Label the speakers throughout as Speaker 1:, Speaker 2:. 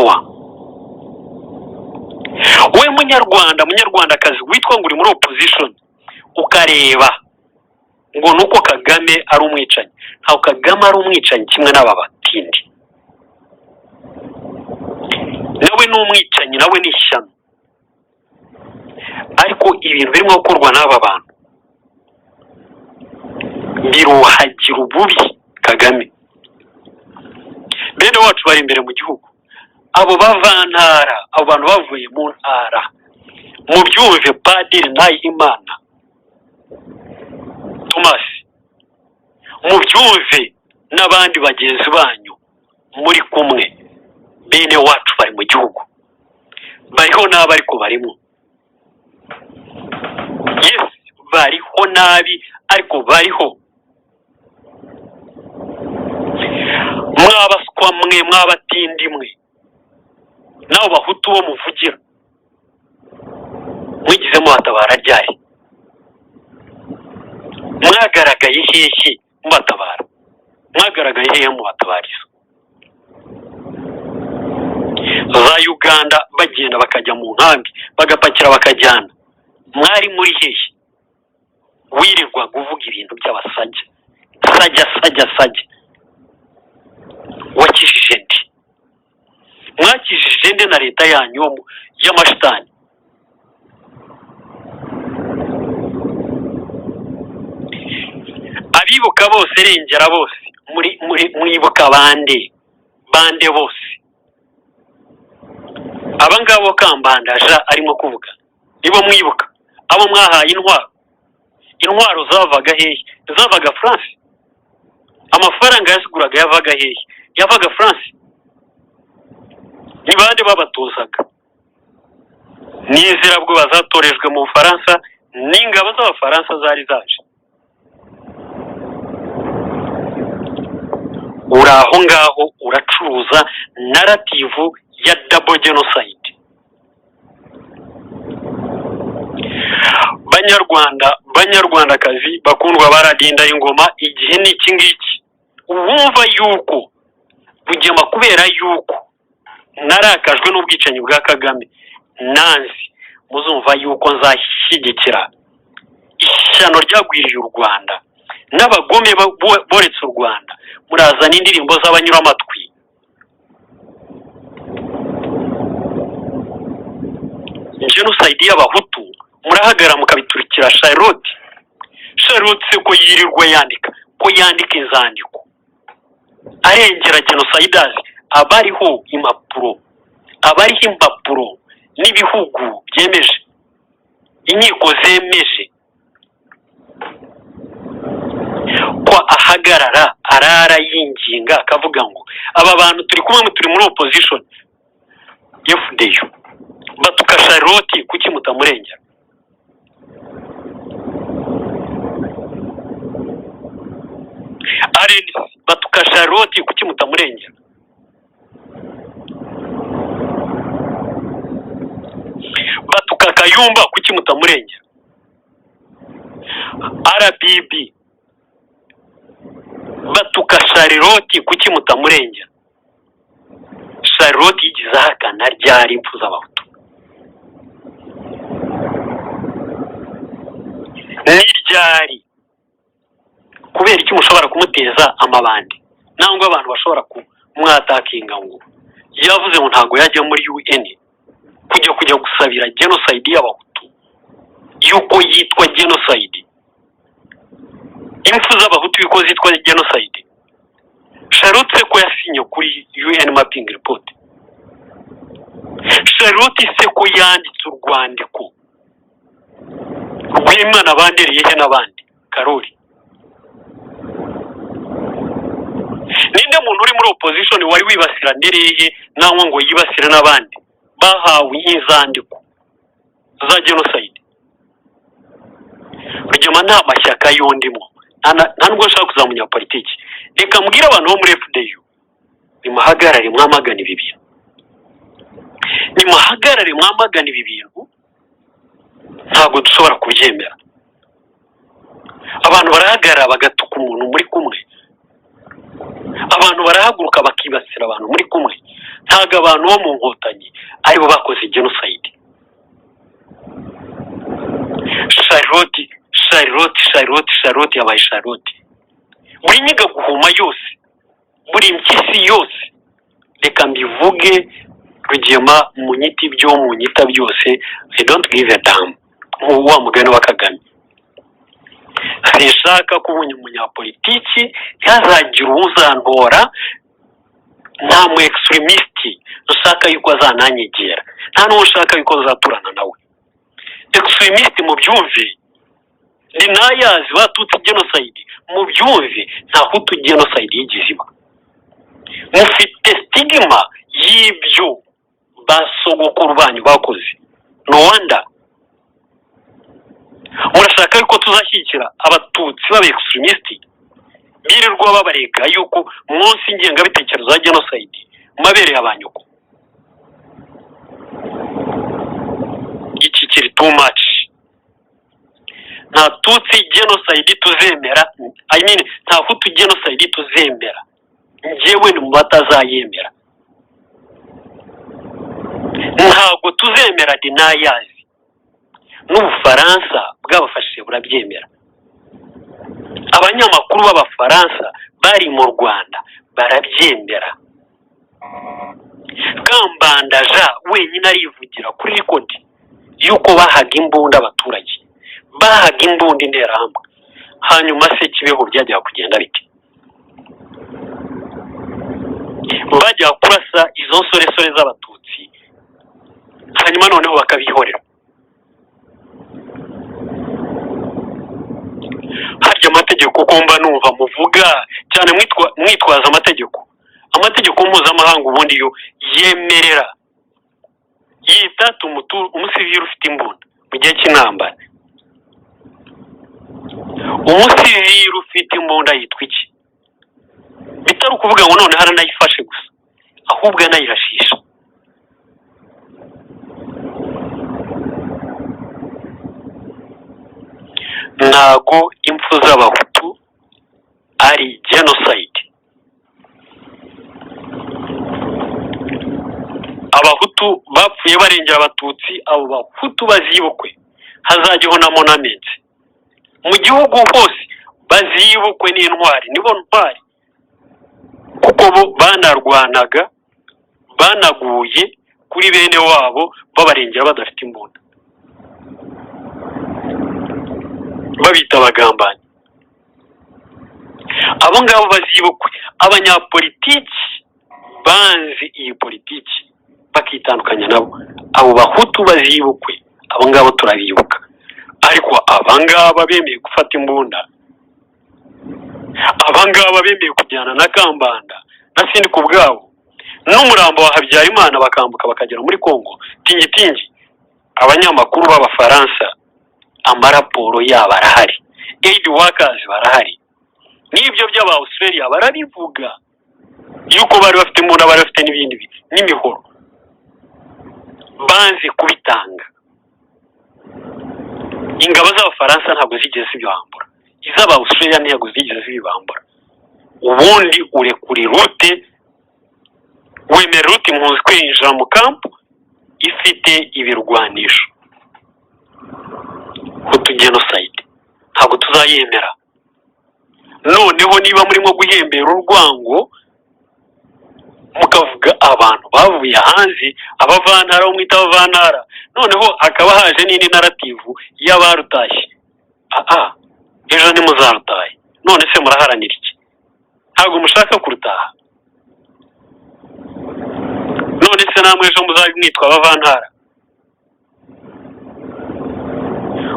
Speaker 1: power. We munyarwandakazi witwa ngo uri muri opposition ukareba ngo nuko Kagame ari umwicanyi. Ntaho Kagame ari umwicanyi kimwe n'aba batindi. Nawe ni umwicanyi, nawe ni ishyano. Ariko ibintu birimo gukorwa n'aba bantu biruhagira ububi Kagame. Bene wacu bari imbere mu gihugu, abo bavantara, abo bantu bavuye mu ntara, mu byumve Padiri Nahimana Thomas, mu byumve n'abandi bagenzi banyu muri kumwe. Bene wacu bari mu gihugu, bariho nabi ariko barimo. Yes, bariho nabi ariko bariho. Mwabaswa mwe, mwabatindi mwe, naho bahutu bo muvugira, mwigize mubatabara ryari? Mwagaragaye hehe mubatabara? Mwagaragaye hehe mubatabariza? Za Uganda bagenda bakajya mu nkambi bagapakira bakajyana, mwari muri hehe? Wirirwa kuvuga ibintu by'abasajya, sajya wakijije ndi? Mwakijije nde na leta yanyu y'amashitani? Abibuka bose, rengera bose, mwibuka bande bose. Abangabo Kambandaja arimo kuvuga nibo mwibuka, abo mwahaye intwaro zavaga hehe? Zavaga France. Amafaranga yasiguraga yavaga hehe? Yavaga France. Ni bande babatozaga? Nizera bwo bazatorejwe mu Faransa, n'ingabo z'Abafaransa zari zaje. Uraho ngaho uracuruza narrative ya double genocide. Banyarwandakazi bakundwa baradinda ingoma, igihe ni iki ngiki. Ubumva yuko Rugema kubera yuko narakajwe n'ubwicanyi bwa Kagame, nanzi muzumva yuko nzashyigikira ishyano ryagwiriye u Rwanda n'abagome boretse u Rwanda. Murazana indirimbo z'abanyura amatwi. Genocide y'abahutu murahagara mukabiturikira Charlotte ko yirirwa yandika inzandiko arengera genociders. Abariho impapuro n'ibihugu byemeje, inkiko zemeje ko ahagarara arara yinginga akavuga ngo aba bantu turi kumwe, turi muri opposition FDU, batuka Charlotte kuki mutamurengera? RNC batuka Charlotte kuki mutamurengera? Batuka Kayumba kuki mutamurengera? RBB batuka Charlotte kuki mutamurengera? Charlotte yigize ahakana ryari impfu z'abahutu? Niryari? Kubera iki mushobora kumuteza amabandi? Nangwa abantu bashobora kumwatakinga ngo yavuze ngo ntago yajya muri UN kujya gusabira genocide y'abahutu, yuko yitwa genocide. Impfu z'abahutu yuko zitwa genocide. Charlotte ko yasinye kuri UN mapping report. Charlotte se ko yanditse urwandiko rw'Imana bandereye he n'abandi Karoli. Ninde muntu uri muri opposition wari wibasira ndereye nangwa ngo yibasire n'abandi bahawe inzandiko za genocide? Rugema nta mashyaka yondimo, nta nubwo nshaka kuzamunya politiki. Reka mbwira abantu bo muri FDU, nimuhagarare mwamagana ibi bintu. Nimuhagarare mwamagana ibi bintu, ntabwo dushobora kubyemera. Abantu barahagarara bagatuka umuntu muri kumwe, abantu barahaguruka bakibasira abantu muri kumwe, ntabwo abantu bo mu nkotanyi aribo bakoze genocide. Charlotte yabaye Charlotte, buri nyiga guhuma yose, buri mpyisi yose, reka mbivuge Rugema, munyita ibyo munyita byose, I don't give a damn, wa mugani wa Kagame. Sinshaka ko umunyapolitiki ntazagira uzantora, nta mu extremist ushaka yuko azananyegera, nta n'uwo ushaka yuko azaturana nawe. Extremist mu byumve ni nayazi batutse genocide, mu byumve nta hutu genocide yigize iba. Mufite stigma y'ibyo basogokuru banyu bakoze, no wonder murashaka yuko tuzashyigikira abatutsi b'aba extremist birirwa babarega yuko munsi ingengabitekerezo za genocide mabere y'abanyuko. Iki kiri too much. Nta tutsi genocide tuzemera, nta hutu genocide tuzemera, njyewe ni mu batazayemera. Ntabwo tuzemera deniers, n'Ubufaransa bwabafashije burabyemera. Abanyamakuru b'Abafaransa bari mu Rwanda barabyemera. Kambanda wenyine arivugira kuri record yuko bahaga imbunda abaturage, bahaga imbunda interahamwe. Hanyuma se Kibeho byajya kugenda bite? Bajya kurasa izo nsoresore z'abatutsi, hanyuma noneho bakabihorera. Harya amategeko ko mba numva muvuga cyane mwitwaza amategeko mpuzamahanga ubundi yo yemerera yitata umusivili ufite imbunda mu gihe cy'intambara. Umusivili ufite imbunda yitwa iki? Bitari ukuvuga ngo none haranayifashe gusa, ahubwo anayirashisha. Ntago impfu z'abahutu ari genocide. Abahutu bapfuye barengera abatutsi, abo bahutu bazibukwe, hazajyeho na monument mu gihugu hose, bazibukwe n'intwari, nibo ntwari, kuko bo banarwanaga, banaguye kuri bene wabo babarengera badafite imbunda, babita abagambanyi. Abo ngabo bazibukwe. Abanyapolitiki banze iyi politiki bakitandukanya nabo, abo bahutu bazibukwe, abo ngabo turabibuka. Ariko abangaba bemeye gufata imbunda, abangaba bemeye kujyana na Kambanda na Sindi ku bwabo n'umurambo wa Habyarimana bakambuka bakagera muri Kongo tingitingi, abanyamakuru b'Abafaransa amaraporo yabo arahari, aid workers barahari, n'ibyo by'aba Australia barabivuga yuko bari bafite imbunda, bari bafite n'ibindi n'imihoro, banze kubitanga. Ingabo z'Abafaransa ntabwo zigeze zibambura, iz'aba Australia ntabwo zigeze zibambura. Ubundi urekuri rute, wemera rute impunzi kwinjira mu kampu ifite ibirwanisho. Hutu genocide ntabwo tuzayemera. Noneho niba murimo guhembera urwango mukavuga abantu bavuye hanze, abavantara bo mwita abavantara, noneho hakaba haje n'indi narrative y'abarutashye. Ejo ntimuzarutahe, none se muraharanira iki? Ntabwo mushaka kurutaha? None se namwe ejo muzabimwitwa abavantara?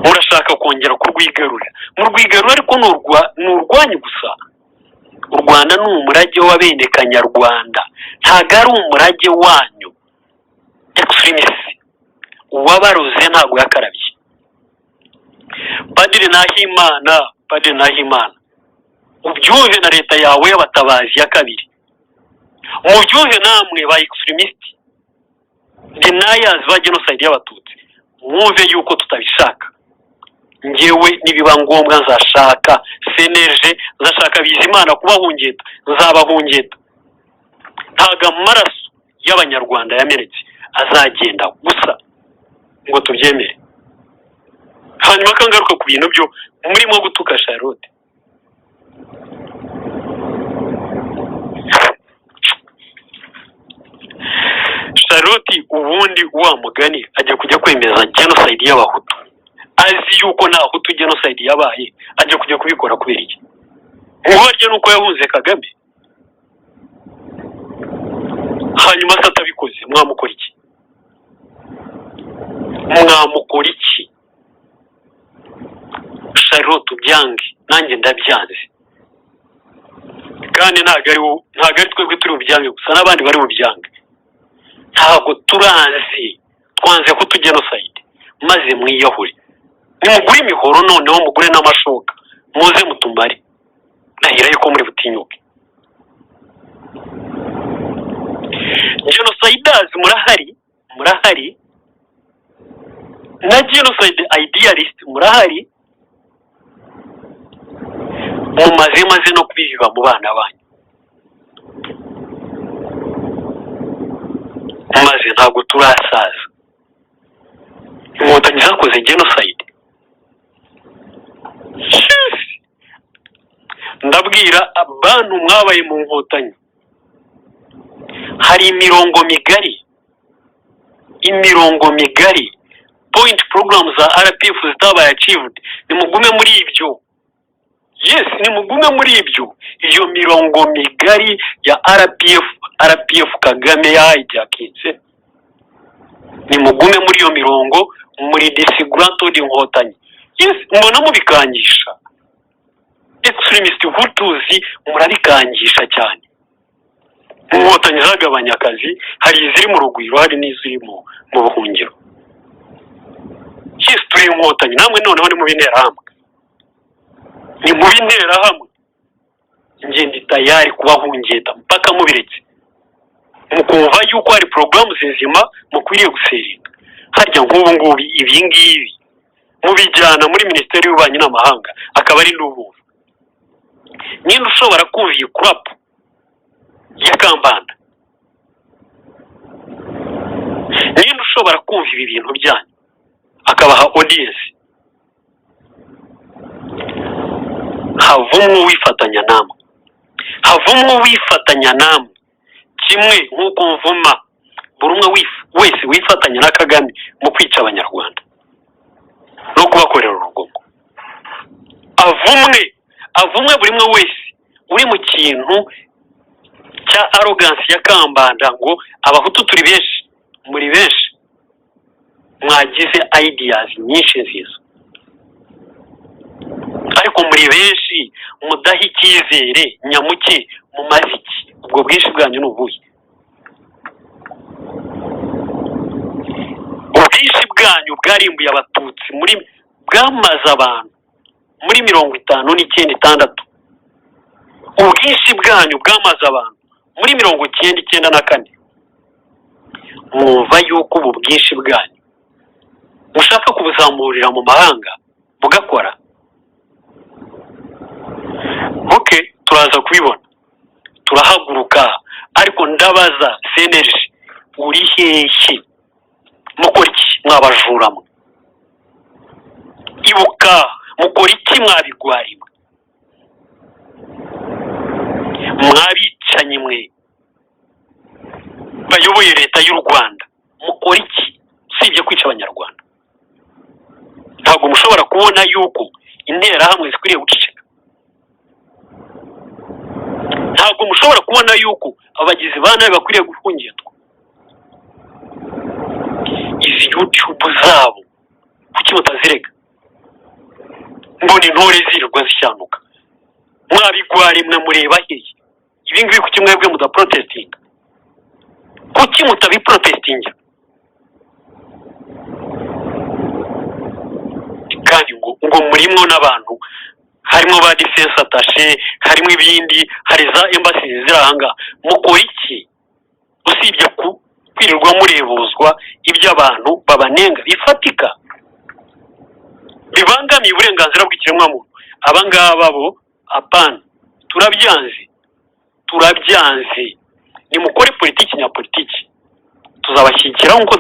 Speaker 1: Murashaka kongera kurwigarurira, murwigarura ariko ni urwanyu gusa. U Rwanda ni umurage w'abene Kanyarwanda, ntabwo ari umurage wanyu. Extremist uwabaruze ntabwo yakarabye. Padiri Nahimana, ubyumve na leta yawe y'abatabazi ya kabiri, mubyumve namwe ba extremist deniers ba genocide y'abatutsi, mwumve yuko tutabishaka. ngewe nibiba ngombwa nzashaka seneje, nzashaka Bizimana kubahungeta, nzabahungeta. Ntago amaraso y'abanyarwanda yamenetse azagenda gusa ngo tubyemere. Hanyuma kangaruka ku bintu byo murimo gutuka Charlotte. Charlotte ubundi wa mugani ajya kujya kwemeza genocide y'abahutu, azi yuko nta hutu genocide yabaye, ajya kujya kubikora kubera iki? Uburyo nuko yahunze Kagame. Hanyuma se atabikoze mwamukora iki? Mwamukora iki? Charlotte byange nanjye ndabyanze, kandi ntago ari twebwe turi ubyange gusa, n'abandi bari ubyange. Ntabwo turanzi, twanze ko tugenocide maze mwiyahure. Nimugure imihoro noneho mugure n'amashoka muze mutumare, nahira yuko muri butinyuke. Genocides murahari na genocide idealist murahari, mumaze no kubiba mu bana banyu. Maze ntabwo turasaza. Inkotanyi zakoze genocide. Ndabwira abantu mwabaye mu nkotanyi, hari imirongo migari point program za RPF zitabaye achieved. Nimugume muri ibyo. Yes, nimugume muri ibyo. Iyo mirongo migari ya RPF Kagame yahijackinze, nimugume muri iyo mirongo, muri disgruntled inkotanyi. Yes, mbona mubikangisha. Extremist Hutuzi murabikangisha cyane. Inkotanyi zagabanya akazi, hari iziri mu rugwiro, hari n'iziri mu buhungiro. Yes, turi inkotanyi, namwe noneho ni mu bintera hamwe. Ni mu bintera hamwe. Nge ndi tayari kubahungeta mpaka mubiretse. Mukumva yuko hari programs nzima mukwiriye guseringa. Harya nk'ubu ngubu ibi ngibi mubijyana muri Minisiteri y'Ububanyi n'Amahanga, akaba ari n'ubuvu. Ninde ushobora kumva iyi crap ya Kambanda? Ninde ushobora kumva ibi bintu byanyu akabaha audience? Havumwe wifatanya namwe, kimwe nk'uko mvuma buri umwe wese wifatanya na Kagame mu kwica abanyarwanda no kubakorera urugomo. Avumwe buri umwe wese uri mu kintu cya arrogance ya Kambanda ngo abahutu turi benshi, muri benshi, mwagize ideas nyinshi nziza, ariko muri benshi mudaha icyizere nyamuke mu maziki. Ubwo bwinshi bwanyu ni ubuhe? Ubwinshi bwanyu bwarimbuye abatutsi, bwamaze abantu muri 59. Ubwinshi bwanyu bwamaze abantu muri 94. Mwumva yuko ubu bwinshi bwanyu mushaka kubuzamurira mu mahanga bugakora? Okay, turaza kubibona, turahaguruka. Ariko ndabaza Senerji, uri hehe? Mukora iki mwabajura mwe? Ibuka, mukora iki mwabigwarimwe? Mwabicanyi mwe bayoboye leta y'u Rwanda, mukora iki sibye kwica abanyarwanda? Ntabwo mushobora kubona yuko intera hamwe zikwiriye guceceka? Ntabwo mushobora kubona yuko abagizi ba nabi bakwiriye gufungiranwa? Izi YouTube zabo kuki mutazirega? Mbona intore zirirwa zishyanuka. Mwabigwari mwe mureba hehe? Ibi ngibi kuki mwebwe mudaprotestinga? Kuki mutabiprotestinga? Kandi ngo murimo n'abantu, harimo ba defense attaché, harimo ibindi, hari za embassy zirahanga. Mukora iki usibye kwirirwa murebuzwa ibyo abantu babanenga bifatika? bibangamiye uburenganzira bw'ikiremwamuntu. Abangaba bo apana, turabyanze. Nimukore politiki nyapolitiki, tuzabashyigikira nk'uko